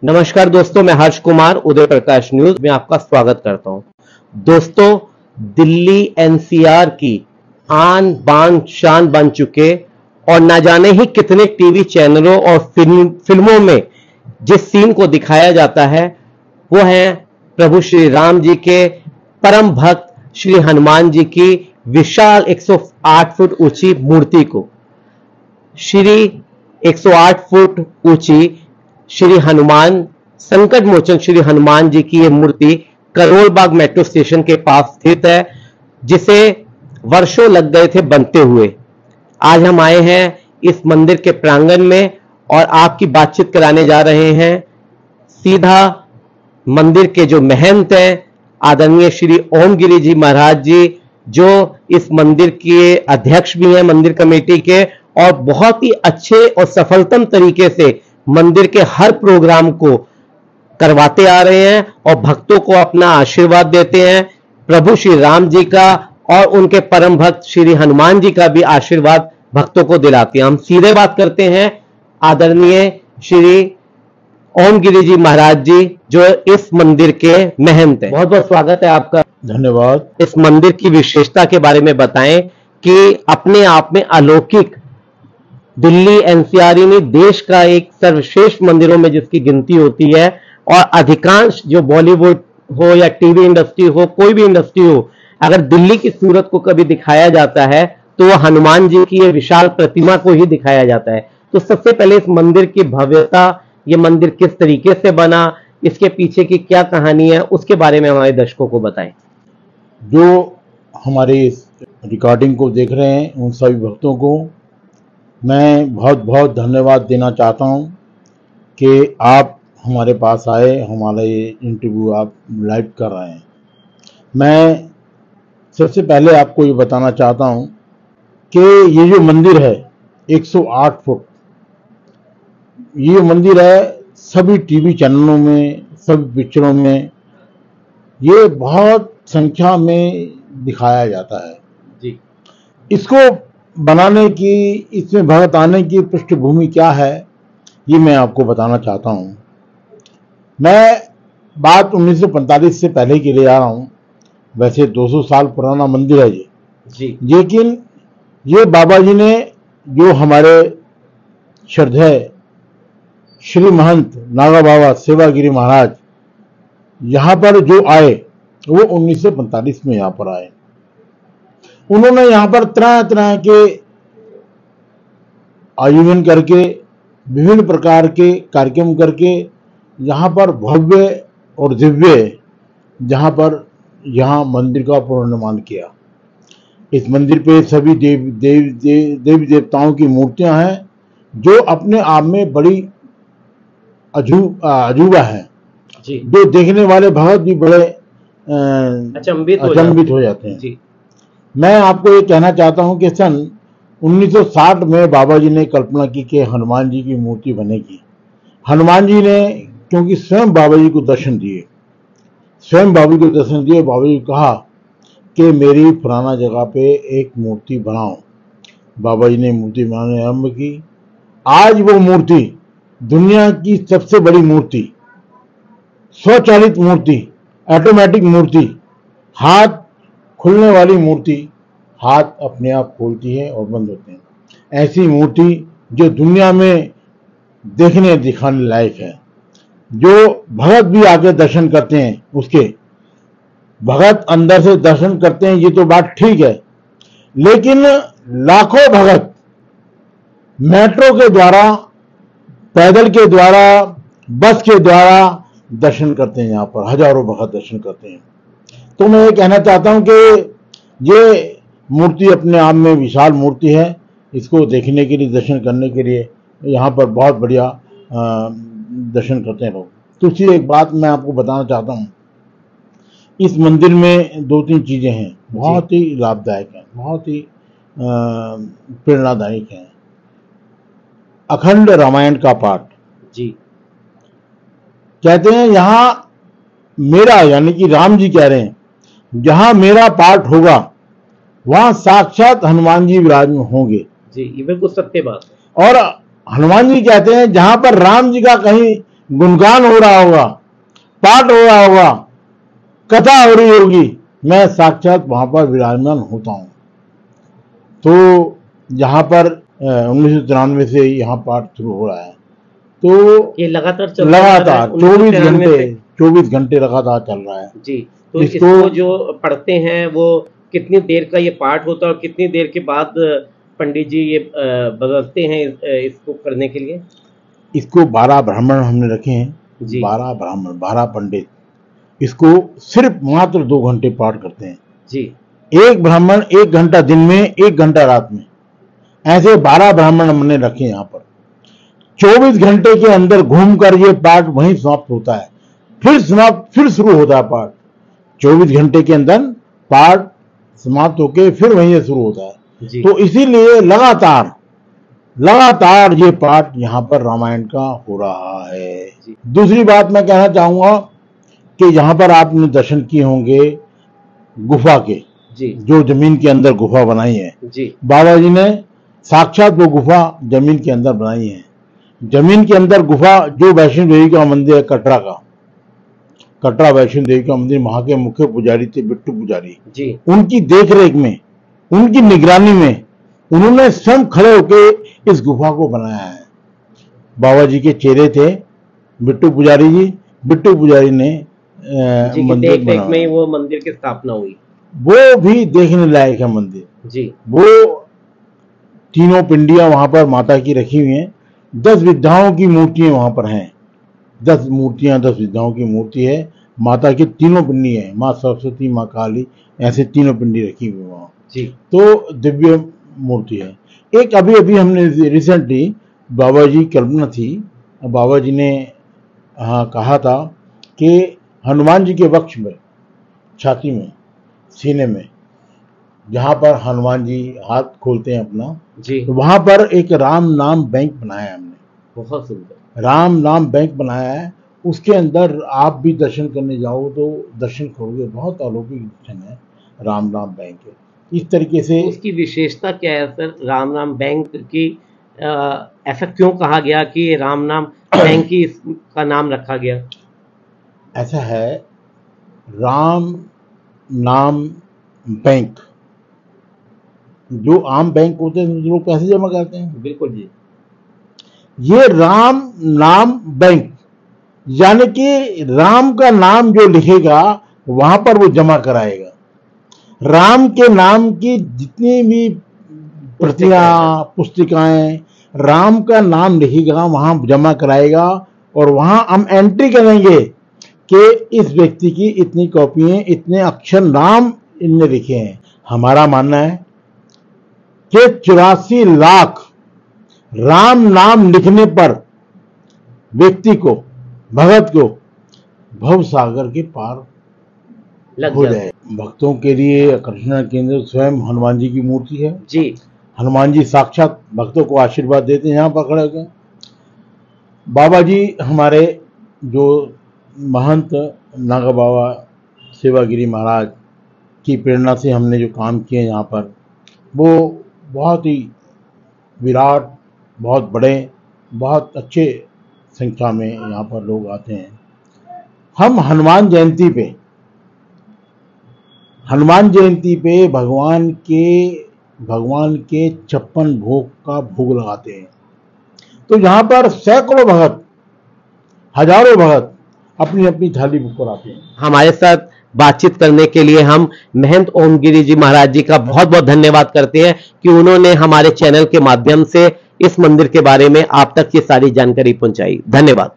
नमस्कार दोस्तों, मैं हर्ष कुमार उदय प्रकाश न्यूज में आपका स्वागत करता हूं। दोस्तों, दिल्ली एनसीआर की आन बान शान बन चुके और ना जाने ही कितने टीवी चैनलों और फिल्मों में जिस सीन को दिखाया जाता है वो है प्रभु श्री राम जी के परम भक्त श्री हनुमान जी की विशाल 108 फुट ऊंची मूर्ति को। श्री 108 फुट ऊंची श्री हनुमान संकट मोचन श्री हनुमान जी की यह मूर्ति करोल बाग मेट्रो स्टेशन के पास स्थित है, जिसे वर्षों लग गए थे बनते हुए। आज हम आए हैं इस मंदिर के प्रांगण में और आपकी बातचीत कराने जा रहे हैं सीधा मंदिर के जो महंत हैं आदरणीय श्री ओमगिरी जी महाराज जी, जो इस मंदिर के अध्यक्ष भी हैं मंदिर कमेटी के, और बहुत ही अच्छे और सफलतम तरीके से मंदिर के हर प्रोग्राम को करवाते आ रहे हैं और भक्तों को अपना आशीर्वाद देते हैं। प्रभु श्री राम जी का और उनके परम भक्त श्री हनुमान जी का भी आशीर्वाद भक्तों को दिलाते हैं। हम सीधे बात करते हैं आदरणीय श्री ओमगिरी जी महाराज जी, जो इस मंदिर के महंत हैं। बहुत बहुत स्वागत है आपका। धन्यवाद। इस मंदिर की विशेषता के बारे में बताएं कि अपने आप में अलौकिक दिल्ली एनसीआर में देश का एक सर्वश्रेष्ठ मंदिरों में जिसकी गिनती होती है, और अधिकांश जो बॉलीवुड हो या टीवी इंडस्ट्री हो, कोई भी इंडस्ट्री हो, अगर दिल्ली की सूरत को कभी दिखाया जाता है तो वह हनुमान जी की ये विशाल प्रतिमा को ही दिखाया जाता है। तो सबसे पहले इस मंदिर की भव्यता, ये मंदिर किस तरीके से बना, इसके पीछे की क्या कहानी है, उसके बारे में हमारे दर्शकों को बताएं। जो हमारे इस रिकॉर्डिंग को देख रहे हैं उन सभी भक्तों को मैं बहुत बहुत धन्यवाद देना चाहता हूं कि आप हमारे पास आए, हमारा ये इंटरव्यू आप लाइव कर रहे हैं। मैं सबसे पहले आपको ये बताना चाहता हूं कि ये जो मंदिर है 108 फुट, ये मंदिर है सभी टीवी चैनलों में, सभी पिक्चरों में ये बहुत संख्या में दिखाया जाता है जी। इसको बनाने की, इसमें भगत आने की पृष्ठभूमि क्या है ये मैं आपको बताना चाहता हूं। मैं बात 1945 से पहले की ले जा रहा हूं। वैसे 200 साल पुराना मंदिर है ये जी, लेकिन ये बाबा जी ने, जो हमारे श्रद्धेय श्री महंत नागा बाबा सेवागिरी महाराज यहाँ पर जो आए वो 1945 में यहाँ पर आए। उन्होंने यहाँ पर तरह तरह के आयोजन करके, विभिन्न प्रकार के कार्यक्रम करके यहाँ पर भव्य और दिव्य, जहाँ पर यहाँ मंदिर का पुनर्निर्माण किया। इस मंदिर पे सभी देवी देवताओं की मूर्तियां हैं, जो अपने आप में बड़ी अजूबा है जी। जो देखने वाले भगत भी बड़े अचंभित हो जाते हैं जी। मैं आपको ये कहना चाहता हूं कि सन 1960 में बाबा जी ने कल्पना की कि हनुमान जी की मूर्ति बनेगी। हनुमान जी ने, क्योंकि स्वयं बाबा जी को दर्शन दिए, बाबा जी को कहा कि मेरी फलाना जगह पे एक मूर्ति बनाओ। बाबा जी ने मूर्ति बनाने आरंभ की। आज वो मूर्ति दुनिया की सबसे बड़ी मूर्ति, स्वचालित मूर्ति, ऑटोमेटिक मूर्ति, हाथ खुलने वाली मूर्ति, हाथ अपने आप खोलती है और बंद होते हैं, ऐसी मूर्ति जो दुनिया में देखने दिखाने लायक है। जो भगत भी आके दर्शन करते हैं, उसके भगत अंदर से दर्शन करते हैं, ये तो बात ठीक है, लेकिन लाखों भगत मेट्रो के द्वारा, पैदल के द्वारा, बस के द्वारा दर्शन करते हैं। यहाँ पर हजारों भगत दर्शन करते हैं। तो मैं ये कहना चाहता हूं कि ये मूर्ति अपने आप में विशाल मूर्ति है। इसको देखने के लिए, दर्शन करने के लिए यहाँ पर बहुत बढ़िया दर्शन करते हैं लोग। दूसरी एक बात मैं आपको बताना चाहता हूँ, इस मंदिर में 2-3 चीजें हैं, बहुत ही लाभदायक हैं, बहुत ही प्रेरणादायक हैं। अखंड रामायण का पाठ जी। कहते हैं यहाँ मेरा, यानी कि राम जी कह रहे हैं, जहां मेरा पाठ होगा वहां साक्षात हनुमान जी विराजमान होंगे। जी, ये बिल्कुल सत्य बात है। और हनुमान जी कहते हैं जहां पर राम जी का कहीं गुणगान हो रहा होगा, पाठ हो रहा होगा, कथा हो रही होगी, मैं साक्षात वहां पर विराजमान होता हूं। तो यहाँ पर 1993 से यहाँ पाठ शुरू हो रहा है। तो ये लगातार 24 घंटे लगातार चल रहा है जी। तो इसको जो पढ़ते हैं वो कितनी देर का ये पाठ होता है और कितनी देर के बाद पंडित जी ये बदलते हैं इसको करने के लिए? इसको 12 ब्राह्मण हमने रखे हैं जी। 12 ब्राह्मण, 12 पंडित इसको सिर्फ मात्र 2 घंटे पाठ करते हैं जी। एक ब्राह्मण 1 घंटा दिन में, 1 घंटा रात में, ऐसे 12 ब्राह्मण हमने रखे यहाँ पर। 24 घंटे के अंदर घूमकर ये पाठ वहीं समाप्त होता है, फिर शुरू होता है पाठ। 24 घंटे के अंदर पाठ समाप्त होके फिर वहीं से शुरू होता है। तो इसीलिए लगातार ये पाठ यहाँ पर रामायण का हो रहा है। दूसरी बात मैं कहना चाहूंगा कि यहाँ पर आपने दर्शन किए होंगे गुफा के जी। जो जमीन के अंदर गुफा बनाई है जी। बाबा जी ने साक्षात वो गुफा जमीन के अंदर बनाई है। जमीन के अंदर गुफा, जो वैष्णो देवी का मंदिर है कटरा वैष्णो देवी का मंदिर, वहां के मुख्य पुजारी थे बिट्टू पुजारी जी। उनकी देखरेख में, उनकी निगरानी में उन्होंने स्वयं खड़े होकर इस गुफा को बनाया है। बाबा जी के चेहरे थे बिट्टू पुजारी जी। बिट्टू पुजारी ने मंदिर देखरेख में वो मंदिर की स्थापना हुई। वो भी देखने लायक है मंदिर जी। वो तीनों पिंडियां वहां पर माता की रखी हुई हैं। 10 विद्याओं की मूर्तियां वहां पर हैं। 10 मूर्तियां, 10 विद्याओं की मूर्ति है। माता की तीनों पिंडी है, माँ सरस्वती, माँ काली, ऐसे तीनों पिंडी रखी हुई वहां जी। तो दिव्य मूर्ति है। एक अभी हमने रिसेंटली बाबा जी कल्पना थी, बाबा जी ने कहा था कि हनुमान जी के वक्ष में, छाती में, सीने में, जहां पर हनुमान जी हाथ खोलते हैं अपना जी, तो वहां पर एक राम नाम बैंक बनाया है हमने। बहुत सुंदर राम नाम बैंक बनाया है। उसके अंदर आप भी दर्शन करने जाओ तो दर्शन करोगे, बहुत अलौकिक दर्शन है राम नाम बैंक है। इस तरीके से उसकी विशेषता क्या है सर? राम नाम बैंक की ऐसा क्यों कहा गया कि राम नाम बैंक की का नाम रखा गया? ऐसा है, राम नाम बैंक, जो आम बैंक होते हैं लोग पैसे जमा करते हैं, बिल्कुल जी, ये राम नाम बैंक, यानी कि राम का नाम जो लिखेगा वहां पर वो जमा कराएगा। राम के नाम की जितनी भी प्रतियां, पुस्तिकाएं, राम का नाम लिखेगा वहां जमा कराएगा, और वहां हम एंट्री करेंगे कि इस व्यक्ति की इतनी कॉपियां, इतने अक्षर नाम इनने लिखे हैं। हमारा मानना है कि 84 लाख राम नाम लिखने पर व्यक्ति को, भगत को भव सागर के पार हो जाए। भक्तों के लिए आकर्षण केंद्र स्वयं हनुमान जी की मूर्ति है जी। हनुमान जी साक्षात भक्तों को आशीर्वाद देते हैं यहाँ पर खड़े होकर। बाबा जी हमारे जो महंत नागा बाबा सेवागिरी महाराज की प्रेरणा से हमने जो काम किए यहाँ पर, वो बहुत ही विराट, बहुत बड़े, बहुत अच्छे संख्या में यहाँ पर लोग आते हैं। हम हनुमान जयंती पे भगवान के 56 भोग का भोग लगाते हैं। तो यहाँ पर सैकड़ों भगत, हजारों भगत अपनी अपनी थाली बुक कराते हैं। हमारे साथ बातचीत करने के लिए हम महंत ओमगिरी जी महाराज जी का बहुत बहुत धन्यवाद करते हैं कि उन्होंने हमारे चैनल के माध्यम से इस मंदिर के बारे में आप तक ये सारी जानकारी पहुंचाई। धन्यवाद।